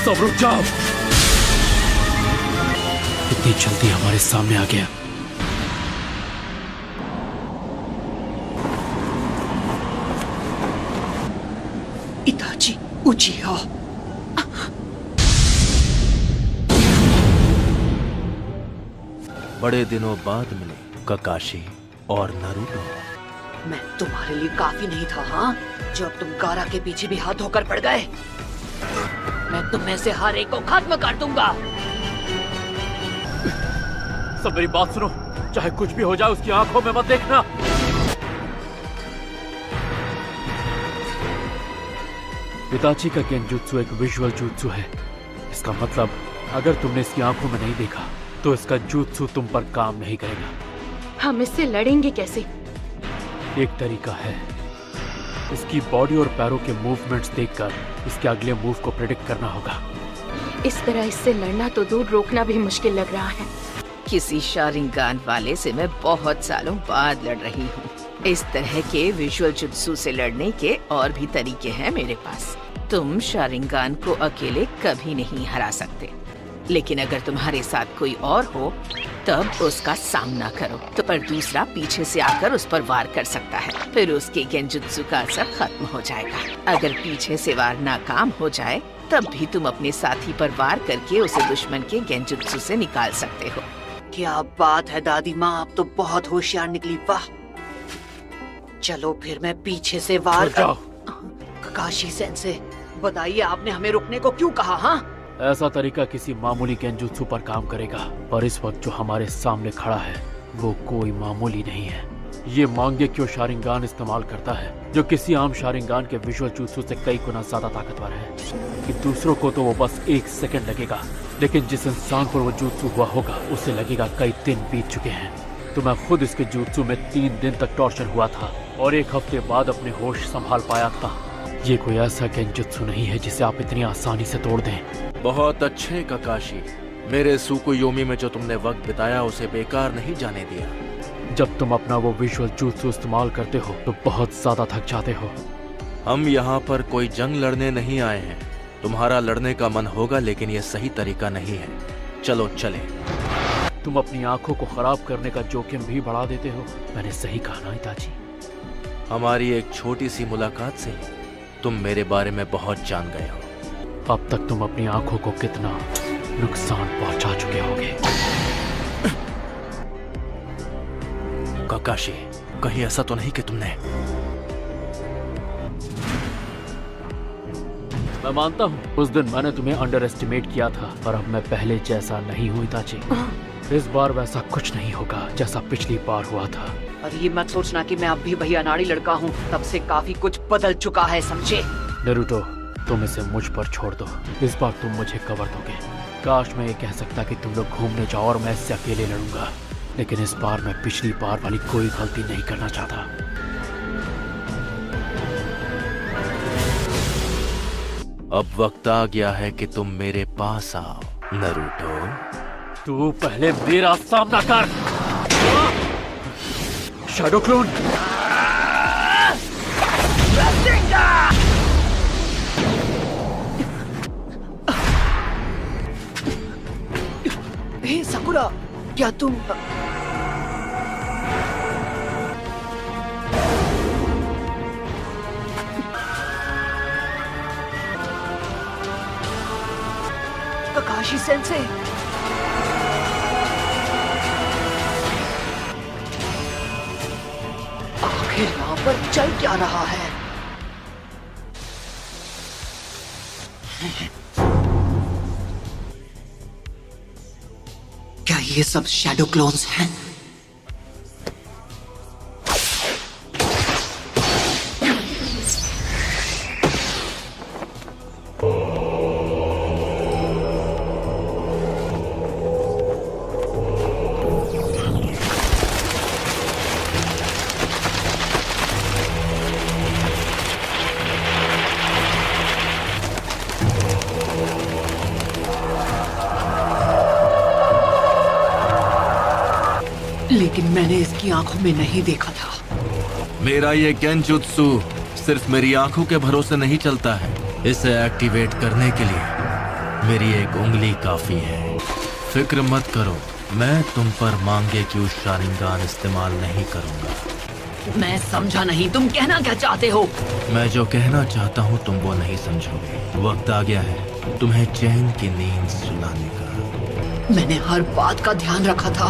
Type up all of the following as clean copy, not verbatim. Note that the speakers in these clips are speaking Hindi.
सब रुक जाओ। इतनी जल्दी हमारे सामने आ गया। इताची उचिहा। बड़े दिनों बाद मिले काकाशी और नारुतो। मैं तुम्हारे लिए काफी नहीं था, हाँ? जब तुम गारा के पीछे भी हाथ धोकर पड़ गए। मैं तुम्हें से हर एक को खत्म कर दूंगा। सब मेरी बात सुनो, चाहे कुछ भी हो जाए उसकी आंखों में मत देखना। इताची का गेंजुत्सु एक विजुअल जुत्सु है। इसका मतलब अगर तुमने इसकी आंखों में नहीं देखा तो इसका जुत्सु तुम पर काम नहीं करेगा। हम इससे लड़ेंगे कैसे? एक तरीका है, इसकी बॉडी और पैरों के मूवमेंट्स देखकर इसके अगले मूव को प्रेडिक्ट करना होगा। इस तरह इससे लड़ना तो दूर, रोकना भी मुश्किल लग रहा है। किसी शारिंगान वाले से मैं बहुत सालों बाद लड़ रही हूँ। इस तरह के विजुअल जुत्सु से लड़ने के और भी तरीके हैं मेरे पास। तुम शारिंगान को अकेले कभी नहीं हरा सकते, लेकिन अगर तुम्हारे साथ कोई और हो तब उसका सामना करो। तो पर दूसरा पीछे से आकर उस पर वार कर सकता है, फिर उसके गेंजुत्सु का असर खत्म हो जाएगा। अगर पीछे से वार नाकाम हो जाए तब भी तुम अपने साथी पर वार करके उसे दुश्मन के गेंजुत्सु से निकाल सकते हो। क्या बात है दादी माँ, आप तो बहुत होशियार निकली। वाह, चलो फिर मैं पीछे से वार कर। काकाशी सेंसे, बताइए आपने हमें रुकने को क्यों कहा? हाँ, ऐसा तरीका किसी मामूली गेंजुत्सु पर काम करेगा, और इस वक्त जो हमारे सामने खड़ा है वो कोई मामूली नहीं है। ये मांगेक्यो शारिंगान इस्तेमाल करता है, जो किसी आम शारिंगान के विजुअल जुत्सु से कई गुना ज्यादा ताकतवर है। कि दूसरों को तो वो बस 1 सेकंड लगेगा, लेकिन जिस इंसान पर वो जुत्सु हुआ होगा उसे लगेगा कई दिन बीत चुके हैं। तो मैं खुद इसके जुत्सु में 3 दिन तक टॉर्चर हुआ था और 1 हफ्ते बाद अपने होश संभाल पाया था। ये कोई ऐसा गेंजुत्सु नहीं है जिसे आप इतनी आसानी से तोड़ दें। बहुत अच्छे काकाशी, मेरे सुकुयोमी में जो तुमने वक्त बिताया उसे बेकार नहीं जाने दिया। जब तुम अपना वो विजुअल जुत्सु इस्तेमाल करते हो तो बहुत ज्यादा थक जाते हो। हम यहाँ पर कोई जंग लड़ने नहीं आए हैं। तुम्हारा लड़ने का मन होगा, लेकिन ये सही तरीका नहीं है। चलो चले। तुम अपनी आंखों को खराब करने का जोखिम भी बढ़ा देते हो। मैंने सही कहा ना इताची? हमारी एक छोटी सी मुलाकात से तुम मेरे बारे में बहुत जान गए हो। अब तक तुम अपनी आंखों को कितना नुकसान पहुंचा चुके होगे। काकाशी, कहीं ऐसा तो नहीं कि तुमने? मैं मानता हूँ उस दिन मैंने तुम्हें अंडर एस्टिमेट किया था, पर अब मैं पहले जैसा नहीं हूँ इताची। इस बार वैसा कुछ नहीं होगा जैसा पिछली बार हुआ था। और ये मत सोचना कि मैं अब भी वही अनाड़ी लड़का हूँ। तब से काफी कुछ बदल चुका है, समझे? नारुतो, तुम इसे मुझ पर छोड़ दो। इस बार तुम मुझे कवर दोगे। काश मैं ये कह सकता कि तुम लोग घूमने जाओ और मैं इससे अकेले लड़ूंगा, लेकिन इस बार मैं पिछली बार वाली कोई गलती नहीं करना चाहता। अब वक्त आ गया है कि तुम मेरे पास आओ नारुतो। तू पहले मेरा सामना कर। Shadow clone. हे साकुरा, क्या तुम? काकाशी सेंसे, आखिर यहाँ पर चल क्या रहा है? क्या ये सब शैडो क्लोन्स हैं? लेकिन मैंने इसकी आंखों में नहीं देखा था। मेरा ये गेंजुत्सु सिर्फ मेरी आंखों के भरोसे नहीं चलता है। इसे एक्टिवेट करने के लिए मेरी एक उंगली काफी है। फिक्र मत करो, मैं तुम पर मांगे क्यों शारिंगान इस्तेमाल नहीं करूंगा। मैं समझा नहीं, तुम कहना क्या चाहते हो? मैं जो कहना चाहता हूँ तुम वो नहीं समझोगे। वक्त आ गया है तुम्हें चैन की नींद सुलाने का। मैंने हर बात का ध्यान रखा था।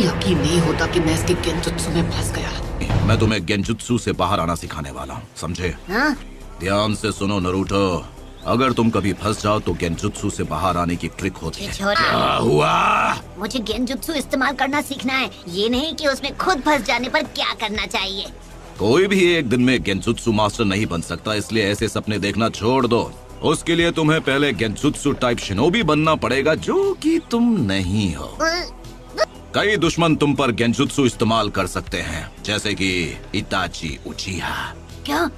यकीन नहीं होता कि मैं इसके गेंजुत्सु में फंस गया। मैं तुम्हें गेंजुत्सु से बाहर आना सिखाने वाला हूँ, समझे? हाँ? ध्यान से सुनो नरूटो, अगर तुम कभी फंस जाओ तो गेंजुत्सु से बाहर आने की ट्रिक होती है। क्या हुआ? मुझे गेंजुत्सु इस्तेमाल करना सीखना है, ये नहीं कि उसमें खुद फंस जाने पर क्या करना चाहिए। कोई भी एक दिन में गेंजुत्सु मास्टर नहीं बन सकता, इसलिए ऐसे सपने देखना छोड़ दो। उसके लिए तुम्हें पहले गेंजुत्सु टाइप शिनोबी बनना पड़ेगा, जो कि तुम नहीं हो। कई दुश्मन तुम पर गेंजुत्सु इस्तेमाल कर सकते हैं, जैसे कि इताची उचिहा। क्या?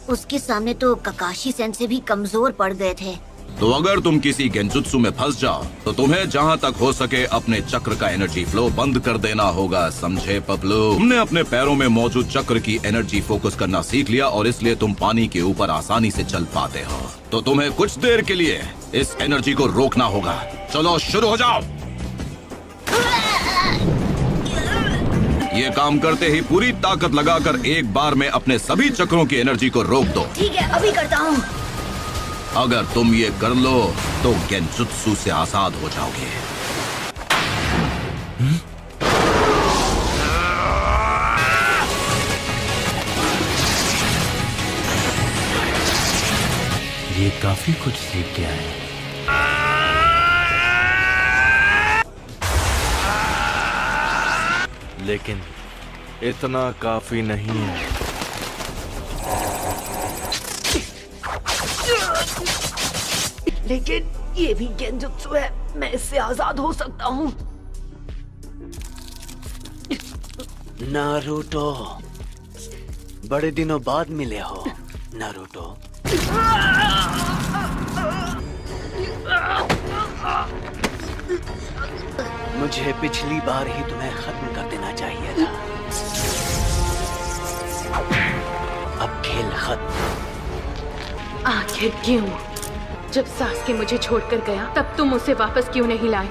उसके सामने तो ककाशी सेंसे भी कमजोर पड़ गए थे। तो अगर तुम किसी गेंजुत्सु में फंस जाओ तो तुम्हें जहाँ तक हो सके अपने चक्र का एनर्जी फ्लो बंद कर देना होगा, समझे पपलू? तुमने अपने पैरों में मौजूद चक्र की एनर्जी फोकस करना सीख लिया और इसलिए तुम पानी के ऊपर आसानी से चल पाते हो। तो तुम्हें कुछ देर के लिए इस एनर्जी को रोकना होगा। चलो शुरू हो जाओ। ये काम करते ही पूरी ताकत लगाकर एक बार में अपने सभी चक्रों की एनर्जी को रोक दो। ठीक है, अभी करता हूँ। अगर तुम ये कर लो तो गेंजुत्सु से आजाद हो जाओगे। ये काफी कुछ सीख गया है। लेकिन इतना काफी नहीं है। लेकिन ये भी गेंजुत्सु है, मैं इससे आजाद हो सकता हूँ। नारुतो, बड़े दिनों बाद मिले हो नारुतो। मुझे पिछली बार ही तुम्हें खत्म कर देना चाहिए था। अब खेल खत्म। आखिर क्यों? जब सास्के मुझे छोड़कर गया तब तुम उसे वापस क्यों नहीं लाए?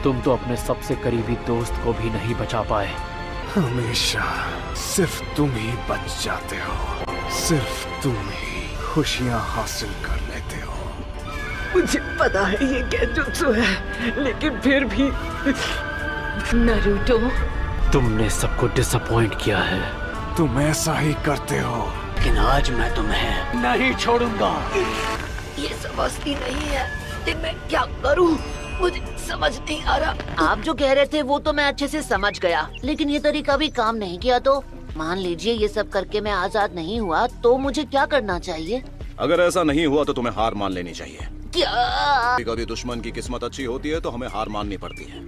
तुम तो अपने सबसे करीबी दोस्त को भी नहीं बचा पाए। हमेशा सिर्फ तुम ही बच जाते हो, सिर्फ तुम ही खुशियां हासिल कर लेते हो। मुझे पता है ये गेंजुत्सु है, लेकिन फिर भी नारुतो, तुमने सबको डिसअपॉइंट किया है। तुम ऐसा ही करते हो। लेकिन आज मैं तुम्हें नहीं छोड़ूंगा। ये समझती नहीं है कि मैं क्या करूं, मुझे समझ नहीं आ रहा। आप जो कह रहे थे वो तो मैं अच्छे से समझ गया, लेकिन ये तरीका भी काम नहीं किया तो मान लीजिए ये सब करके मैं आजाद नहीं हुआ तो मुझे क्या करना चाहिए? अगर ऐसा नहीं हुआ तो तुम्हें हार मान लेनी चाहिए। क्या? कभी दुश्मन की किस्मत अच्छी होती है तो हमें हार माननी पड़ती है,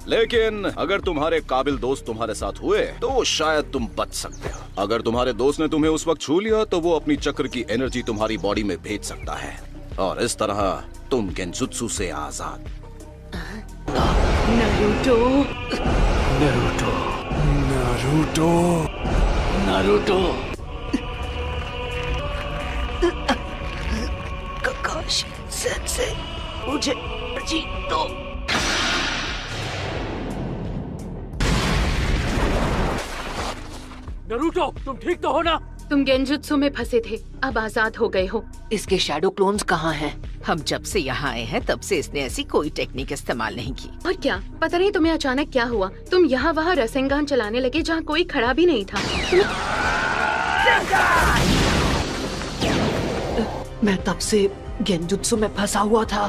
लेकिन अगर तुम्हारे काबिल दोस्त तुम्हारे साथ हुए तो शायद तुम बच सकते हो। अगर तुम्हारे दोस्त ने तुम्हें उस वक्त छू लिया तो वो अपनी चक्र की एनर्जी तुम्हारी बॉडी में भेज सकता है और इस तरह तुम गेंजुत्सु से आजाद। Naruto, Naruto, Naruto, Naruto. Kakashi sensei, मुझे जीत दो। नारुतो, तुम ठीक तो हो ना? तुम गेंजुत्सु में फंसे थे, अब आजाद हो गए हो। इसके शैडो क्लोन्स कहाँ हैं? हम जब से यहाँ आए हैं तब से इसने ऐसी कोई टेक्निक इस्तेमाल नहीं की। और क्या पता नहीं तुम्हें अचानक क्या हुआ, तुम यहाँ वहाँ रसेंगान चलाने लगे जहाँ कोई खड़ा भी नहीं था। मैं तब से गेंजुत्सु में फंसा हुआ था।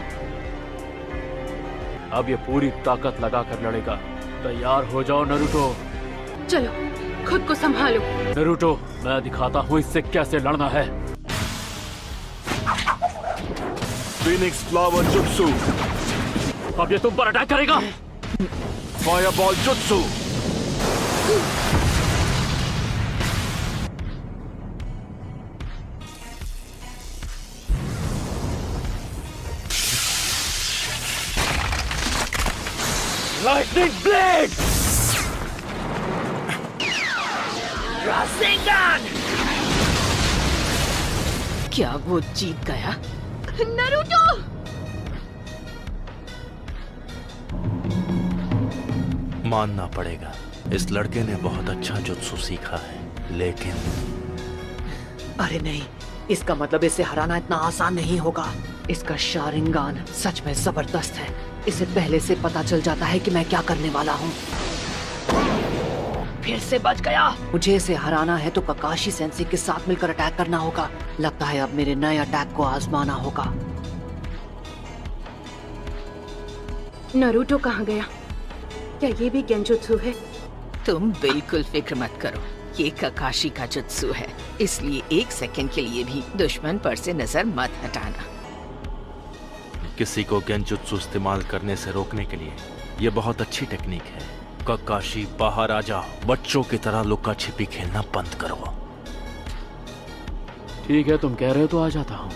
अब ये पूरी ताकत लगाकर लड़ेगा। तैयार हो जाओ नारुतो। चलो खुद को संभालो। नारुतो, मैं दिखाता हूँ इससे कैसे लड़ना है। फीनिक्स फ्लावर जुत्सु। अब ये तुम पर अटैक करेगा। फायरबॉल जुत्सु। Lightning blade. रासेंगान! क्या वो जीत गया? नारुतो! मानना पड़ेगा, इस लड़के ने बहुत अच्छा जुत्सु सीखा है, लेकिन अरे नहीं, इसका मतलब इसे हराना इतना आसान नहीं होगा। इसका शारिंगान सच में जबरदस्त है। इसे पहले से पता चल जाता है कि मैं क्या करने वाला हूँ। फिर से बच गया। मुझे इसे हराना है तो ककाशी सेंसे के साथ मिलकर अटैक करना होगा। लगता है अब मेरे नए अटैक को आजमाना होगा। नारुतो कहाँ गया? क्या ये भी गेंजुत्सु है? तुम बिल्कुल फिक्र मत करो, ये ककाशी का जुत्सु है, इसलिए 1 सेकंड के लिए भी दुश्मन पर से नजर मत हटाना। किसी को गेंजुत्सु इस्तेमाल करने से रोकने के लिए ये बहुत अच्छी टेक्निक है। ककाशी, बाहर आ जाओ। बच्चों की तरह लुका छिपी खेलना बंद करो। ठीक है, तुम कह रहे हो तो आ जाता हूँ।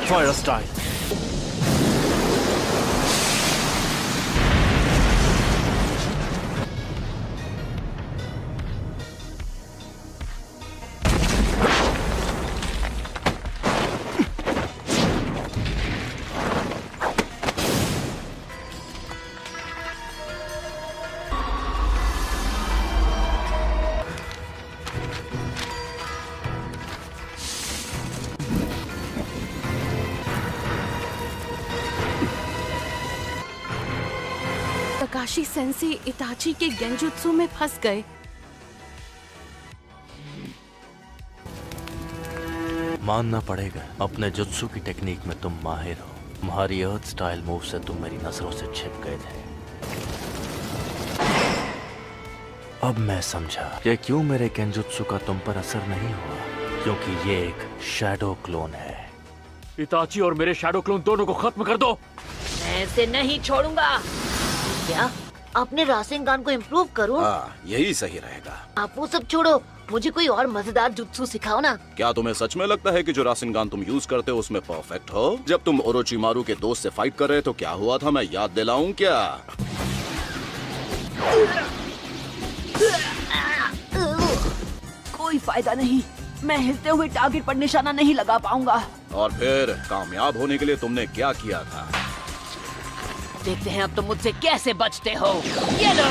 Fire style. Kakashi sensei Itachi के गेंजुत्सु में फंस गए। मानना पड़ेगा, अपने जुत्सु की टेक्निक में तुम माहिर हो। तुम्हारी अर्थ स्टाइल मूव से तुम मेरी नजरों से छिप गए थे। अब मैं समझा कि क्यों मेरे गेंजुत्सु का तुम पर असर नहीं हुआ, क्योंकि ये एक शैडो क्लोन है। इताची और मेरे शैडो क्लोन दोनों को खत्म कर दो। मैं इसे नहीं छोड़ूंगा। क्या अपने रासेंगान को इम्प्रूव करूं? यही सही रहेगा। आप वो सब छोड़ो, मुझे कोई और मजेदार जुत्सु सिखाओ ना। क्या तुम्हें सच में लगता है कि जो रासेंगान तुम यूज करते हो उसमें परफेक्ट हो? जब तुम ओरोचिमारू के दोस्त से फाइट कर रहे तो क्या हुआ था, मैं याद दिलाऊं क्या? कोई फायदा नहीं, मैं हिलते हुए टारगेट पर निशाना नहीं लगा पाऊंगा। और फिर कामयाब होने के लिए तुमने क्या किया था? देखते हैं अब तुम मुझसे कैसे बचते हो। ये लो।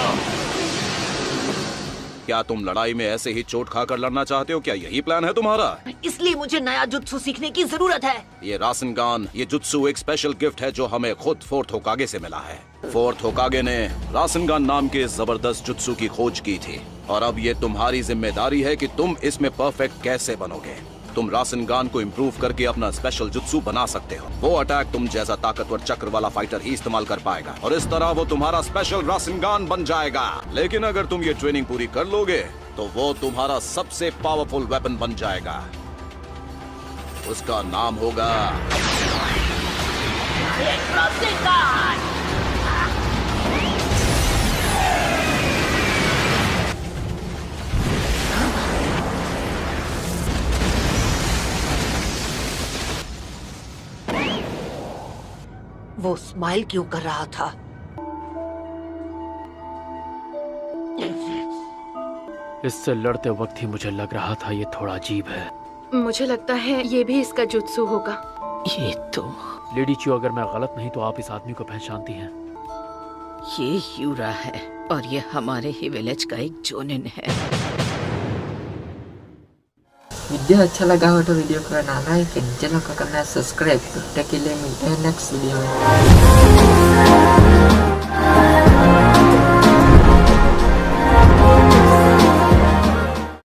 क्या तुम लड़ाई में ऐसे ही चोट खाकर लड़ना चाहते हो? क्या यही प्लान है तुम्हारा? इसलिए मुझे नया जुत्सु सीखने की जरूरत है। ये रासेंगान, ये जुत्सु एक स्पेशल गिफ्ट है जो हमें खुद फोर्थ होकागे से मिला है। फोर्थ होकागे ने रासेंगान नाम के जबरदस्त जुत्सु की खोज की थी, और अब ये तुम्हारी जिम्मेदारी है कि तुम इसमें परफेक्ट कैसे बनोगे। तुम रासेंगान को इम्प्रूव करके अपना स्पेशल जुत्सु बना सकते हो। वो अटैक तुम जैसा ताकतवर चक्र वाला फाइटर ही इस्तेमाल कर पाएगा, और इस तरह वो तुम्हारा स्पेशल रासेंगान बन जाएगा। लेकिन अगर तुम ये ट्रेनिंग पूरी कर लोगे तो वो तुम्हारा सबसे पावरफुल वेपन बन जाएगा। उसका नाम होगा रासेंगान। वो स्माइल क्यों कर रहा था? इससे लड़ते वक्त ही मुझे लग रहा था ये थोड़ा अजीब है। मुझे लगता है ये भी इसका जुत्सु होगा। ये तो लेडी चियो, अगर मैं गलत नहीं तो आप इस आदमी को पहचानती हैं। ये यूरा है और ये हमारे ही विलेज का एक जोनिन है। वीडियो अच्छा लगा हो तो वीडियो को करना लाइक, चैनल को करना सब्सक्राइब। तब तक के लिए मिलते हैं नेक्स्ट वीडियो में।